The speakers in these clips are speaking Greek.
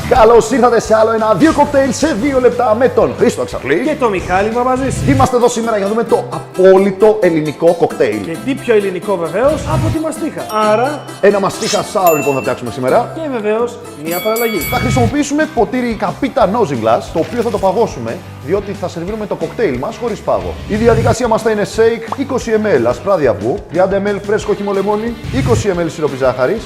Καλώς ήρθατε σε άλλο ένα 2 κοκτέιλ σε 2 λεπτά με τον Χρήστο Αξαρλή Και το Μιχάλη Μαβαζής. Είμαστε εδώ σήμερα για να δούμε το απόλυτο ελληνικό κοκτέιλ. Και τι πιο ελληνικό βεβαίως από τη μαστίχα. Άρα Ένα μαστίχα sour λοιπόν θα φτιάξουμε σήμερα. και βεβαίως μια παραλλαγή. Θα χρησιμοποιήσουμε ποτήρι Capita Nosing Glass, το οποίο θα το παγώσουμε, διότι θα σερβίρουμε το κοκτέιλ μας χωρίς πάγο. Η διαδικασία μας θα είναι shake 20 ml ασπράδι αυγού, 30 ml φρέσκο χυμό λεμόνι, 20 ml σιρόπι ζάχαρης,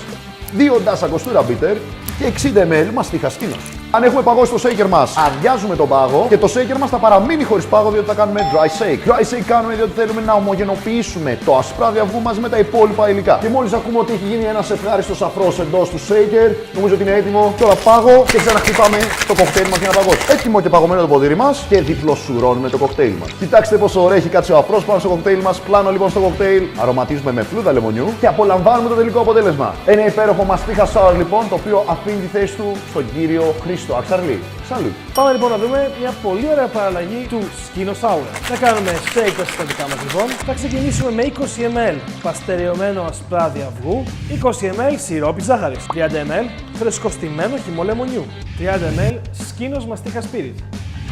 2 ντάσα κοστούρα bitter και 60 ml μαστίχα σκήνος. Αν έχουμε παγώσει το shaker μας, αδειάζουμε τον πάγο και το shaker μας θα παραμείνει χωρίς πάγο διότι θα κάνουμε dry shake. Dry shake κάνουμε διότι θέλουμε να ομογενοποιήσουμε το ασπράδι αυγού μαζί με τα υπόλοιπα υλικά. Και μόλις ακούμε ότι έχει γίνει ένας ευχάριστος αφρός εντός του shaker, νομίζω ότι είναι έτοιμο. Τώρα πάγο και ξαναχτυπάμε το κοκτέιλ μας για να παγώσει. Έτοιμο και παγωμένο το ποτήρι μας και διπλοσουρώνουμε το κοκτέιλ μας. Κοιτάξτε πόσο ωραία έχει κάτσει ο αφρός πάνω στο κοκτέιλ μας. Πλάνο λοιπόν στο κοκτέιλ, αρωματίζουμε με φλούδα λεμονιού και απολαμβάνουμε το τελικό αποτέλεσμα. Ένα υπέροχο μαστίχα sour λοιπόν, το οποίο αφήνει τη θέση του στον κύριο Χρήστο Αξαρλή. Σαλού. Πάμε λοιπόν να δούμε μια πολύ ωραία παραλλαγή του σκήνο sour. Θα κάνουμε shake τα συστατικά μας λοιπόν. Θα ξεκινήσουμε με 20 ml παστεριωμένο ασπράδι αυγού, 20 ml σιρόπι ζάχαρης, 30 ml φρεσκοστημένο χυμό λεμονιού, 30 ml σκήνος μαστίχα spirit,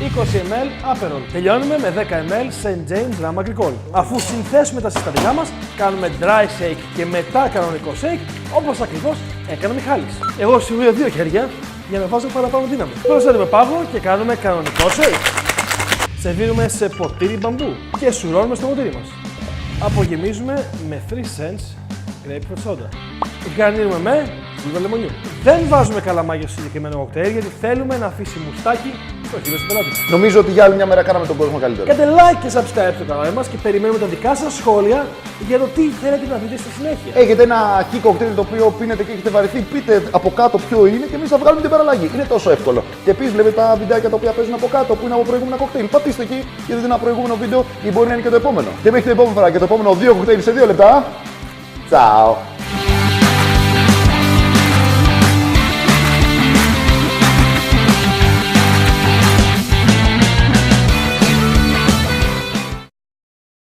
20 ml Aperol. Τελειώνουμε με 10 ml St. James Rum Agricole. Αφού συνθέσουμε τα συστατικά μας, κάνουμε dry shake και μετά κανονικό shake, όπως ακριβώς έκανε ο Μιχάλης. Εγώ σίγουρα 2 χέρια για να βάζω παραπάνω δύναμη. Προσθέτουμε πάγο και κάνουμε κανονικό shake. Σερβίρουμε σε ποτήρι μπαμπού και σουρώνουμε στο ποτήρι μας. Απογεμίζουμε με 3 cents grapefruit soda. Γκαρνίρουμε με φλούδα λεμονιού. Δεν βάζουμε καλαμάκια στο συγκεκριμένο κοκτέιλ γιατί θέλουμε να αφήσει μουστάκι στο χείλος του πελάτη. Νομίζω ότι για άλλη μια μέρα κάναμε τον κόσμο καλύτερο. Κάντε like και subscribe στο κανάλι μας και περιμένουμε τα δικά σας σχόλια για το τι θέλετε να δείτε στη συνέχεια. Έχετε ένα key κοκτέιλ το οποίο πίνετε και έχετε βαρεθεί, πείτε από κάτω ποιο είναι και εμείς θα βγάλουμε την παραλλαγή. Είναι τόσο εύκολο. Και επίσης βλέπετε τα βιντεάκια τα οποία παίζουν από κάτω που είναι από προηγούμενα κοκτέιλ. Πατήστε εκεί και δείτε ένα προηγούμενο βίντεο ή μπορεί να είναι και το επόμενο. Και μέχρι την επόμενη φορά και το επόμενο 2 κοκτέιλ σε 2 λεπτά. Ciao.